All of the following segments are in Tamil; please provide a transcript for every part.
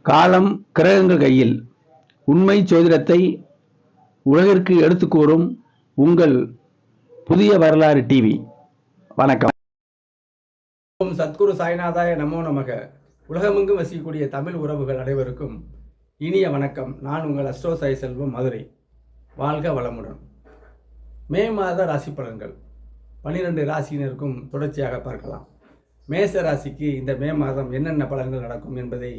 காலம் கிரகங்கள் கையில் உண்மை ஜோதிடத்தை உலகிற்கு எடுத்துக் கூறும் உங்கள் புதிய வரலாறு டிவி. வணக்கம். சத்குரு சாய்நாதாய நமோ நமக. உலகமெங்கும் வசிக்கக்கூடிய தமிழ் உறவுகள் அனைவருக்கும் இனிய வணக்கம். நான் உங்கள் அஸ்ட்ரோ சாய் செல்வம், மதுரை. வாழ்க வளமுடன். மே மாத ராசி பலன்கள் 12 ராசியினருக்கும் தொடர்ச்சியாக பார்க்கலாம். மேச ராசிக்கு இந்த மே மாதம் என்னென்ன பலன்கள் நடக்கும் என்பதை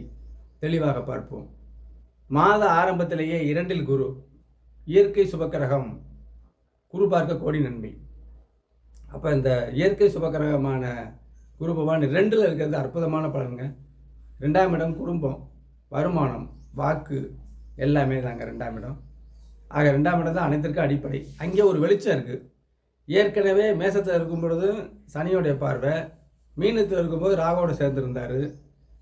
தெளிவாக பார்ப்போம். மாத ஆரம்பத்திலேயே 2 குரு, இயற்கை சுபக்கிரகம். குரு பார்க்க கோடி நன்மை. அப்போ இந்த இயற்கை சுபக்கிரகமான குரு பகவான் 2ல் இருக்கிறது அற்புதமான பலன்ங்க. 2ஆம் இடம் குடும்பம், வருமானம், வாக்கு எல்லாமே தாங்க 2ஆம் இடம். ஆக 2ஆம் இடம் தான் அனைத்திற்கும் அடிப்படை. அங்கே ஒரு வெளிச்சம் இருக்குது. ஏற்கனவே மேசத்தில் இருக்கும் பொழுது சனியோடைய பார்வை, மீனத்தில் இருக்கும்போது ராகுவோட சேர்ந்துருந்தார்.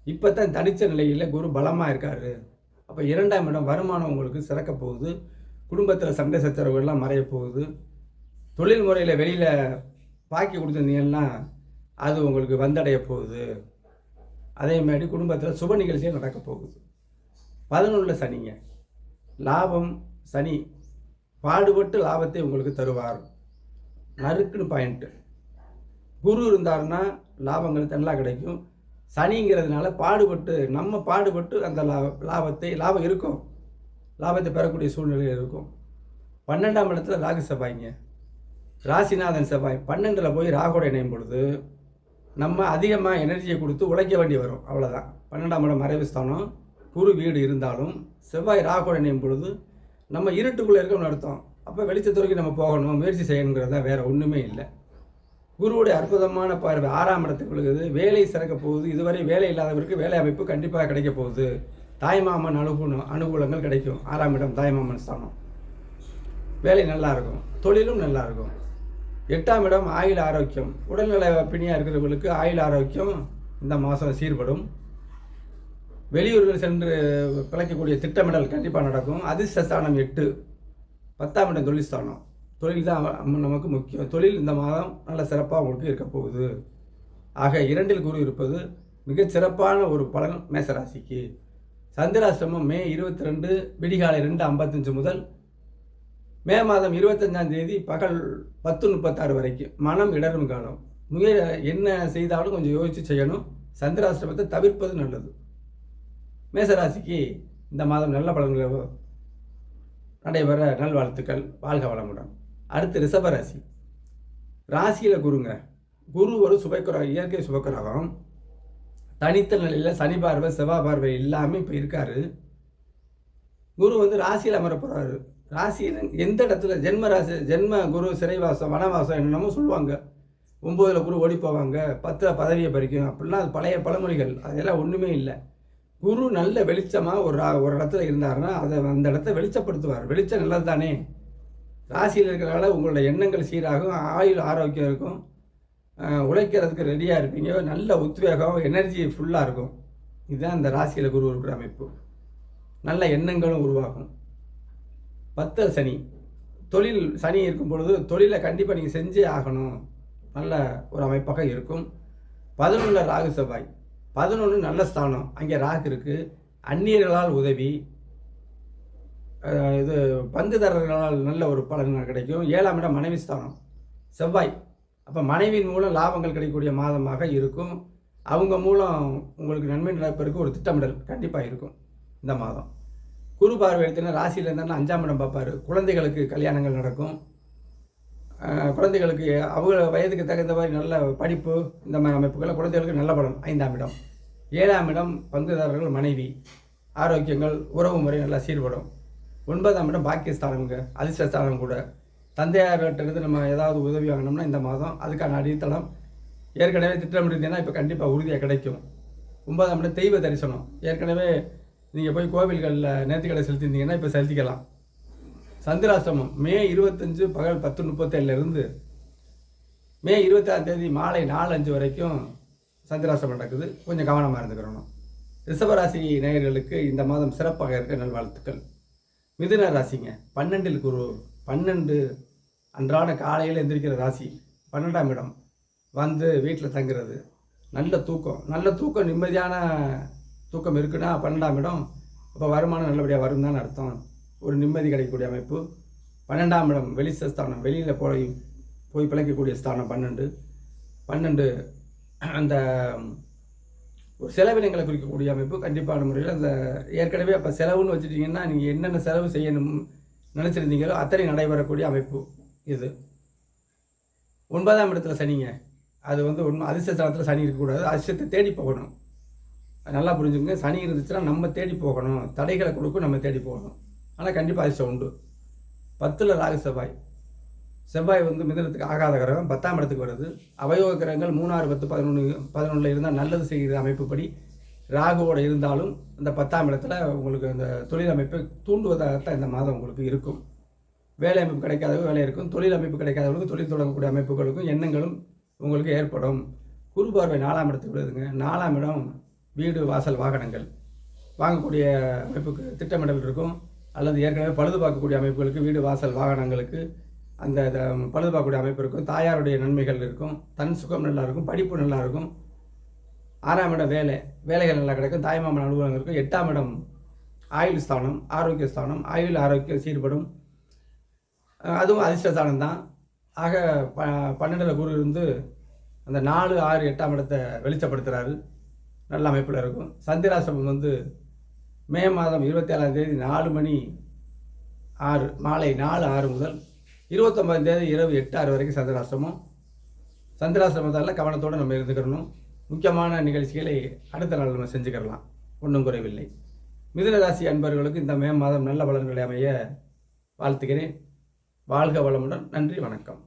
இப்போ தான் தனித்த நிலையில் குரு பலமாக இருக்கார். அப்போ 2ஆம் இடம் வருமானம் உங்களுக்கு சிறக்க போகுது. குடும்பத்தில் சண்டை சச்சரவுகள்லாம் மறைய போகுது. தொழில் முறையில் வெளியில் பாக்கி கொடுத்துருந்தீங்கன்னா அது உங்களுக்கு வந்தடைய போகுது. அதே மாதிரி குடும்பத்தில் சுப நிகழ்ச்சியும் நடக்க போகுது. 11 சனிங்க. லாபம் சனி பாடுபட்டு லாபத்தை உங்களுக்கு தருவார். நறுக்குன்னு பாயிண்ட்டு. குரு இருந்தாருன்னா லாபங்கள் நல்லா கிடைக்கும். சனிங்கிறதுனால நம்ம பாடுபட்டு அந்த லாபம் இருக்கும். லாபத்தை பெறக்கூடிய சூழ்நிலை இருக்கும். 12ஆம் இடத்துல ராகு செவ்வாய்ங்க. ராசிநாதன் செவ்வாய் 12ல் போய் ராகுவோட இணையும் பொழுது நம்ம அதிகமாக எனர்ஜியை கொடுத்து உழைக்க வேண்டி வரும். அவ்வளோதான். 12ஆம் இடம் மறைவு ஸ்தானம். குரு வீடு இருந்தாலும் செவ்வாய் ராகுவோட இணையும் பொழுது நம்ம இருட்டுக்குள்ளே இருக்கணும்னு அர்த்தம். அப்போ வெளிச்சத்துறைக்கு நம்ம போகணும், முயற்சி செய்யணுங்கிறது தான், வேறு ஒன்றுமே இல்லை. குருவுடைய அற்புதமான பார்வை 6ஆம் இடத்துக்கு விழுகுது. வேலை சிறக்க போகுது. இதுவரை வேலை இல்லாதவருக்கு வேலை அமைப்பு கண்டிப்பாக கிடைக்க போகுது. தாய்மாமன் அனுகூலங்கள் கிடைக்கும். 6ஆம் இடம் தாய்மாமன் ஸ்தானம். வேலை நல்லா இருக்கும், தொழிலும் நல்லா இருக்கும். 8ஆம் இடம் ஆயுள் ஆரோக்கியம். உடல்நல பிணியாக இருக்கிறவங்களுக்கு ஆயுள் ஆரோக்கியம் இந்த மாதம் சீர்படும். வெளியூர்கள் சென்று பிழைக்கக்கூடிய திட்டமிடல் கண்டிப்பாக நடக்கும். அதிர்ஷ்டஸ்தானம் 8. 10ஆம் இடம் தொழில் ஸ்தானம். தொழில் தான் நமக்கு முக்கியம். தொழில் இந்த மாதம் நல்ல சிறப்பாக உங்களுக்கு இருக்க போகுது. ஆக 2ல் குரு இருப்பது மிகச் சிறப்பான ஒரு பலன் மேசராசிக்கு. சந்திராஷ்டமம் மே 22 விடிகாலை 2:55 முதல் மே மாதம் 25ஆம் தேதி பகல் 10:36 வரைக்கும். மனம் இடரும் காலம். என்ன செய்தாலும் கொஞ்சம் யோசித்து செய்யணும். சந்திராஷ்டமத்தை தவிர்ப்பது நல்லது. மேசராசிக்கு இந்த மாதம் நல்ல பலன்கள் நடைபெற நல்வாழ்த்துக்கள். வாழ்க வளமுடன். அடுத்து ரிஷபராசி. ராசியில் குருங்க. குரு ஒரு சுபக்கிரகம், இயற்கை சுபக்கிரகம். தனித்த நிலையில் சனி பார்வை, செவ்வாய் பார்வை இல்லாமல் இப்போ இருக்காரு. குரு ராசியில் அமர போகிறாரு. ராசியில் எந்த இடத்துல ஜென்ம குரு சிறைவாசம், வனவாசம் என்னென்னமோ சொல்லுவாங்க. 9ல் குரு ஓடி போவாங்க, 10ல் பதவியை பறிக்கும், அப்படிலாம் அது பழைய பழமொழிகள். அதெல்லாம் ஒன்றுமே இல்லை. குரு நல்ல வெளிச்சமாக ஒரு இடத்துல இருந்தாருன்னா அந்த இடத்த வெளிச்சப்படுத்துவார். வெளிச்சம் நல்லது தானே. ராசியில் இருக்கிறனால உங்களோட எண்ணங்கள் சீராகும், ஆயுள் ஆரோக்கியம் இருக்கும், உழைக்கிறதுக்கு ரெடியாக இருப்பீங்க, நல்ல உத்வேகம், எனர்ஜி ஃபுல்லாக இருக்கும். இதுதான் இந்த ராசியில் குரு இருக்கிற அமைப்பு. நல்ல எண்ணங்களும் உருவாகும். 10ல் சனி. தொழில் சனி இருக்கும் பொழுது தொழிலை கண்டிப்பாக நீங்கள் செஞ்சே ஆகணும். நல்ல ஒரு அமைப்பாக இருக்கும். 11ல் ராகு செவ்வாய். 11 நல்ல ஸ்தானம். அங்கே ராகு இருக்குது. அந்நியர்களால் உதவி, இது பங்குதாரர்களால் நல்ல ஒரு பலன் கிடைக்கும். 7ஆம் இடம் மனைவி ஸ்தானம் செவ்வாய். அப்போ மனைவியின் மூலம் லாபங்கள் கிடைக்கக்கூடிய மாதமாக இருக்கும். அவங்க மூலம் உங்களுக்கு நன்மை நடப்பதற்கு ஒரு திட்டமிடல் கண்டிப்பாக இருக்கும் இந்த மாதம். குரு பார்வை எடுத்தீங்கன்னா ராசியில் இருந்தாலும் 5ஆம் இடம் பார்ப்பார். குழந்தைகளுக்கு கல்யாணங்கள் நடக்கும். குழந்தைகளுக்கு அவங்க வயதுக்கு தகுந்த மாதிரி நல்ல படிப்பு, இந்த மாதிரி அமைப்புகளை குழந்தைகளுக்கு நல்ல பலன். 5ஆம் இடம். 7ஆம் இடம் பங்குதாரர்கள், மனைவி, ஆரோக்கியங்கள், உறவு முறை நல்லா சீர்படும். 9ஆம் இடம் பாக்கியஸ்தானங்க, அதிர்ஷ்டஸ்தானம் கூட. தந்தையார்கிட்ட நம்ம ஏதாவது உதவி வாங்கினோம்னா இந்த மாதம் அதுக்கான அடித்தளம் ஏற்கனவே திட்டமிட்டிருந்தீங்கன்னா இப்போ கண்டிப்பாக உறுதியாக கிடைக்கும். 9ஆம் இடம் தெய்வ தரிசனம். ஏற்கனவே நீங்கள் போய் கோவில்களில் நேர்த்திக்கடை செலுத்தியிருந்தீங்கன்னா இப்போ செலுத்திக்கலாம். சந்திராஷ்டமம் மே 25 பகல் 10:37 மே 26ஆம் தேதி மாலை 4:05 வரைக்கும் சந்திராஷ்டமம் நடக்குது. கொஞ்சம் கவனமாக இருந்துக்கிறணும். ரிஷபராசி நேயர்களுக்கு இந்த மாதம் சிறப்பாக இருக்க நல்வாழ்த்துக்கள். மிதுன ராசிங்க. 12ல் குரு. 12 அன்றாட காலையில் எந்திரிக்கிற ராசி. 12ஆம் இடம் வீட்டில் தங்குறது. நல்ல தூக்கம், நிம்மதியான தூக்கம் இருக்குன்னா 12ஆம் இடம், அப்போ வருமானம் நல்லபடியாக வரும் தான் அர்த்தம். ஒரு நிம்மதி கிடைக்கக்கூடிய அமைப்பு. 12ஆம் இடம் வெளிஸ்தானம், வெளியில் போய் பிழைக்கக்கூடிய ஸ்தானம் 12 அந்த ஒரு செலவினங்களை குறிக்கக்கூடிய அமைப்பு. கண்டிப்பான முறையில் அந்த ஏற்கனவே அப்போ செலவுன்னு வச்சுட்டிங்கன்னா நீங்கள் என்னென்ன செலவு செய்யணும் நினச்சிருந்தீங்களோ அத்தனை நடைபெறக்கூடிய அமைப்பு இது. 9ஆம் இடத்துல சனிங்க, அது வந்து அதிர்ஷ்டஸ்தானத்தில் சனி இருக்கக்கூடாது, அதிர்ஷ்டத்தை தேடி போகணும். நல்லா புரிஞ்சுக்கங்க. சனி இருந்துச்சுன்னா நம்ம தேடி போகணும், தடைகளை கொடுக்கும், நம்ம தேடி போகணும். ஆனால் கண்டிப்பாக அதிர்ஷ்டம் உண்டு. 10ல் ராகு செவ்வாய் வந்து மிதனத்துக்கு ஆகாத கிரகம் 10ஆம் இடத்துக்கு வருது. அவயோக கிரகங்கள் 3, 6, 10, 11 இருந்தால் நல்லது செய்கிற அமைப்புப்படி ராகுவோடு இருந்தாலும் இந்த 10ஆம் இடத்துல உங்களுக்கு அந்த தொழில் அமைப்பை தூண்டுவதாகத்தான் இந்த மாதம் உங்களுக்கு இருக்கும். வேலை அமைப்பு கிடைக்காதவங்க வேலை இருக்கும், தொழில் அமைப்பு கிடைக்காதவங்களுக்கு தொழில் தொடங்கக்கூடிய அமைப்புகளுக்கும் எண்ணங்களும் உங்களுக்கு ஏற்படும். குரு பார்வை 4ஆம் இடத்துக்கு விடுதுங்க. 4ஆம் இடம் வீடு, வாசல், வாகனங்கள் வாங்கக்கூடிய அமைப்புக்கு திட்டமிடல் இருக்கும். அல்லது ஏற்கனவே பழுது பார்க்கக்கூடிய அமைப்புகளுக்கு, வீடு, வாசல், வாகனங்களுக்கு அந்த பழுது பார்க்கக்கூடிய அமைப்பு இருக்கும். தாயாருடைய நன்மைகள் இருக்கும், தன் சுகம் நல்லா இருக்கும், படிப்பு நல்லா இருக்கும். 6ஆம் இடம் வேலைகள் நல்லா கிடைக்கும், தாய்மாமன் அனுபவங்கள் இருக்கும். 8ஆம் இடம் ஆயுள் ஸ்தானம், ஆரோக்கிய ஸ்தானம், ஆரோக்கியம் சீர்படும், அதுவும் அதிர்ஷ்ட ஸ்தானம் தான். ஆக 12ல் குரு இருந்து அந்த 4, 6, 8ஆம் இடத்தை வெளிச்சப்படுத்துகிறாரு, நல்ல அமைப்பில் இருக்கும். சந்திராசிரமம் வந்து மே மாதம் 27ஆம் தேதி 4 மணி 6 மாலை 4:06 முதல் 29ஆம் தேதி இரவு 8:06 வரைக்கும் சந்திராசிரமம். சந்திராசிரமத்தால் கவனத்தோடு நம்ம இருந்துக்கிறணும். முக்கியமான நிகழ்ச்சிகளை அடுத்த நாள் நம்ம செஞ்சுக்கிறலாம், ஒன்றும் குறைவில்லை. மிதுன ராசி அன்பர்களுக்கு இந்த மே மாதம் நல்ல பலன்களை அமைய வாழ்த்துகிறேன். வாழ்க வளமுடன். நன்றி, வணக்கம்.